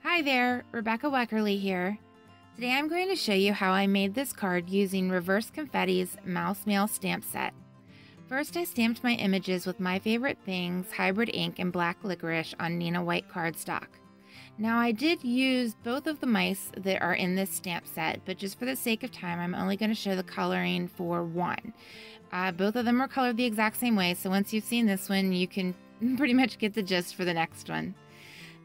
Hi there, Rebekah Weckerly here. Today I'm going to show you how I made this card using Reverse Confetti's Mouse Mail stamp set. First, I stamped my images with My Favorite Things, Hybrid Ink, and Black Licorice on Nina White cardstock. Now, I did use both of the mice that are in this stamp set, but just for the sake of time, I'm only going to show the coloring for one. Both of them are colored the exact same way, so once you've seen this one, you can pretty much get the gist for the next one.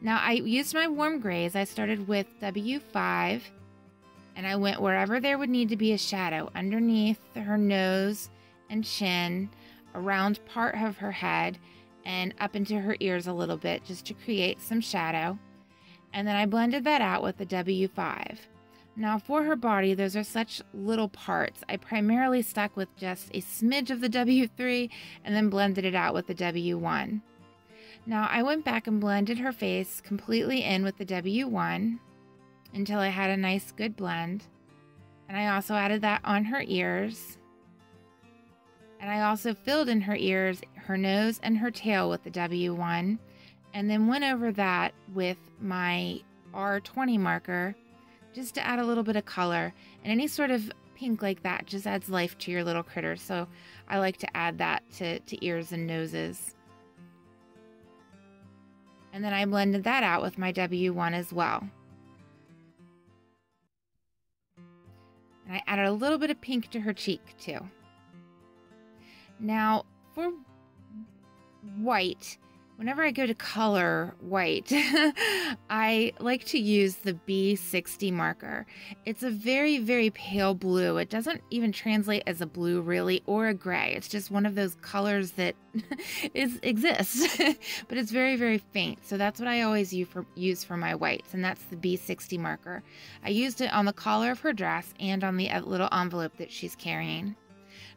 Now, I used my warm grays. I started with W5, and I went wherever there would need to be a shadow, underneath her nose and chin, around part of her head, and up into her ears a little bit, just to create some shadow. And then I blended that out with the W5. Now, for her body, those are such little parts. I primarily stuck with just a smidge of the W3 and then blended it out with the W1. Now, I went back and blended her face completely in with the W1 until I had a nice good blend. And I also added that on her ears. And I also filled in her ears, her nose, and her tail with the W1. And then went over that with my R20 marker just to add a little bit of color. And any sort of pink like that just adds life to your little critter. So I like to add that to ears and noses. And then I blended that out with my W1 as well. And I added a little bit of pink to her cheek too. Now, for white, whenever I go to color white, I like to use the B60 marker. It's a very, very pale blue. It doesn't even translate as a blue really, or a gray. It's just one of those colors that exists, but it's very, very faint. So that's what I always use for my whites, and that's the B60 marker. I used it on the collar of her dress and on the little envelope that she's carrying.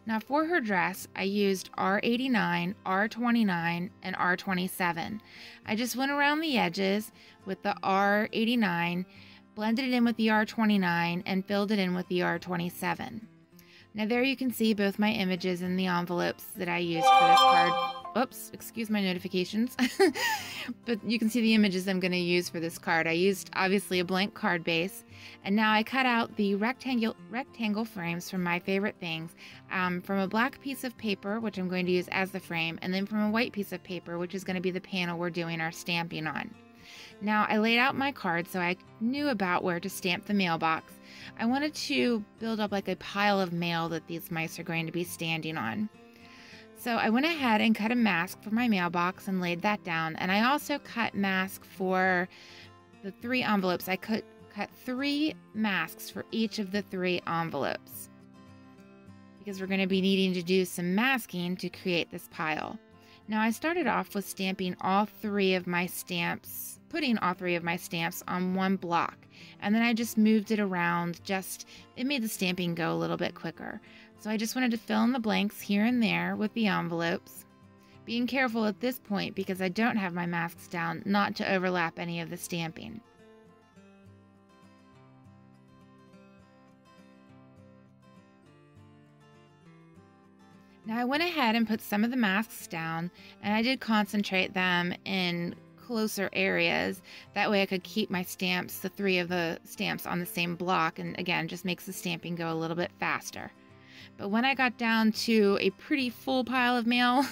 Now, for her dress, I used R89, R29, and R27. I just went around the edges with the R89, blended it in with the R29, and filled it in with the R27. Now, there you can see both my images in the envelopes that I used for this card. Oops, excuse my notifications. But you can see the images I'm going to use for this card. I used, obviously, a blank card base. And now I cut out the rectangle frames from My Favorite Things from a black piece of paper, which I'm going to use as the frame, and then from a white piece of paper, which is going to be the panel we're doing our stamping on. Now, I laid out my card so I knew about where to stamp the mailbox. I wanted to build up like a pile of mail that these mice are going to be standing on. So I went ahead and cut a mask for my mailbox and laid that down. And I also cut masks for the 3 envelopes. I cut 3 masks for each of the 3 envelopes, because we're going to be needing to do some masking to create this pile. Now, I started off with stamping all 3 of my stamps, putting all 3 of my stamps on one block, and then I just moved it around. It made the stamping go a little bit quicker. So I just wanted to fill in the blanks here and there with the envelopes, being careful at this point, because I don't have my masks down, not to overlap any of the stamping. Now, I went ahead and put some of the masks down, and I did concentrate them in closer areas. That way I could keep my stamps, the 3 of the stamps, on the same block, and again, just makes the stamping go a little bit faster. But when I got down to a pretty full pile of mail,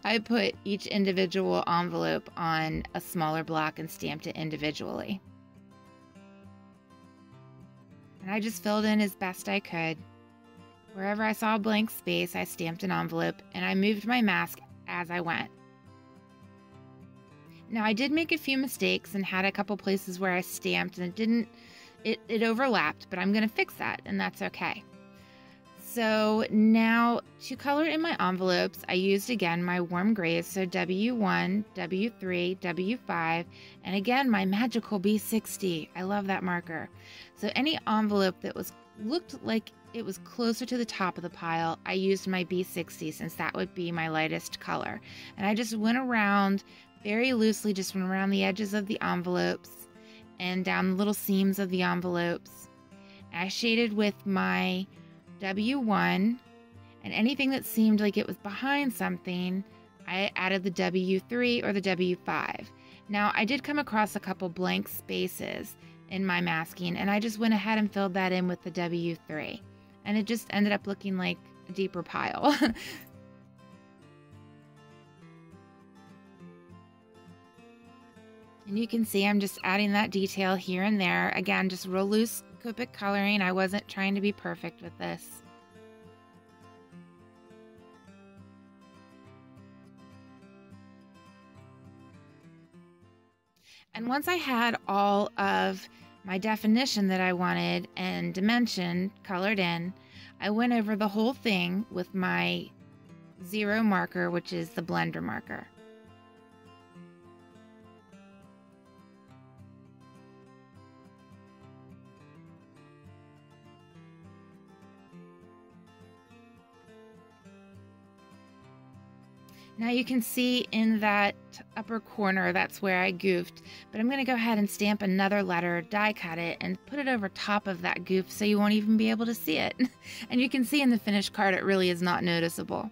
I put each individual envelope on a smaller block and stamped it individually. And I just filled in as best I could. Wherever I saw a blank space, I stamped an envelope, and I moved my mask as I went. Now, I did make a few mistakes and had a couple places where I stamped and it overlapped, but I'm going to fix that, and that's okay. So now, to color in my envelopes, I used again my warm grays, so W1, W3, W5, and again my magical B60. I love that marker. So any envelope that looked like it was closer to the top of the pile, I used my B60, since that would be my lightest color. And I just went around very loosely, just went around the edges of the envelopes and down the little seams of the envelopes. And I shaded with my W1, and anything that seemed like it was behind something, I added the W3 or the W5. Now, I did come across a couple blank spaces in my masking, and I just went ahead and filled that in with the W3. And it just ended up looking like a deeper pile. And you can see I'm just adding that detail here and there. Again, just real loose Copic coloring. I wasn't trying to be perfect with this. And once I had all of my definition that I wanted and dimension colored in, I went over the whole thing with my 0 marker, which is the blender marker. Now you can see in that upper corner, that's where I goofed, but I'm going to go ahead and stamp another letter, die cut it, and put it over top of that goof so you won't even be able to see it. And you can see in the finished card, it really is not noticeable.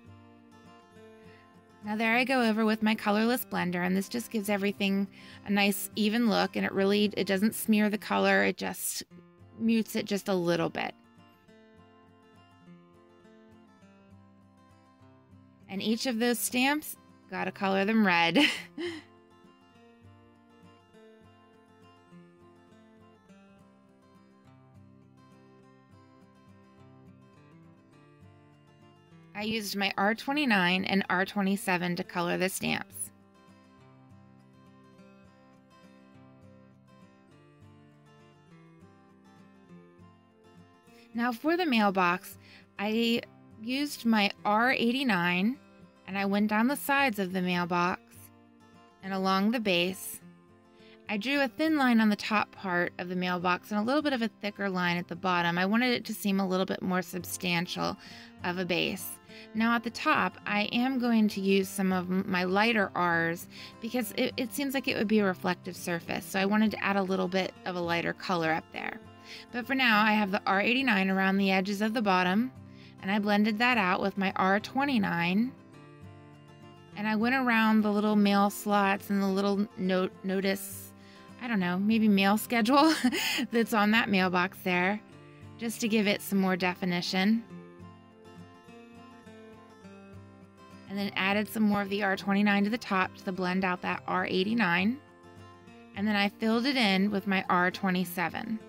Now there I go over with my colorless blender, and this just gives everything a nice even look, and it doesn't smear the color, it just mutes it just a little bit. And each of those stamps, gotta color them red. I used my R29 and R27 to color the stamps. Now for the mailbox, I used my R89 and I went down the sides of the mailbox and along the base. I drew a thin line on the top part of the mailbox and a little bit of a thicker line at the bottom. I wanted it to seem a little bit more substantial of a base. Now at the top, I am going to use some of my lighter R's because it seems like it would be a reflective surface. So I wanted to add a little bit of a lighter color up there. But for now, I have the R89 around the edges of the bottom, and I blended that out with my R29. And I went around the little mail slots and the little notice, I don't know, maybe mail schedule that's on that mailbox there, just to give it some more definition. And then added some more of the R29 to the top to blend out that R89. And then I filled it in with my R27.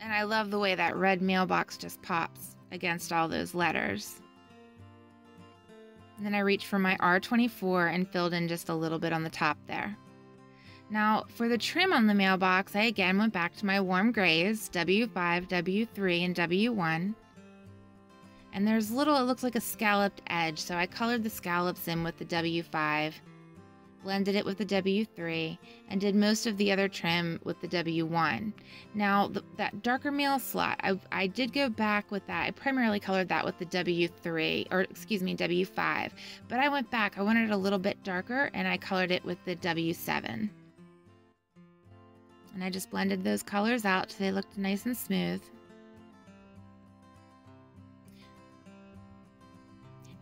And I love the way that red mailbox just pops against all those letters. And then I reached for my R24 and filled in just a little bit on the top there. Now for the trim on the mailbox, I again went back to my warm grays, W5, W3, and W1. And there's little, it looks like a scalloped edge, so I colored the scallops in with the W5, blended it with the W3, and did most of the other trim with the W1. Now, that darker mail slot, I did go back with that. I primarily colored that with the W3, or excuse me, W5. But I went back, I wanted it a little bit darker, and I colored it with the W7. And I just blended those colors out so they looked nice and smooth.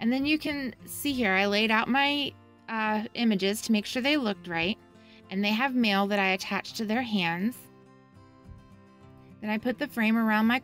And then you can see here, I laid out my images to make sure they looked right, and they have mail that I attached to their hands. Then I put the frame around my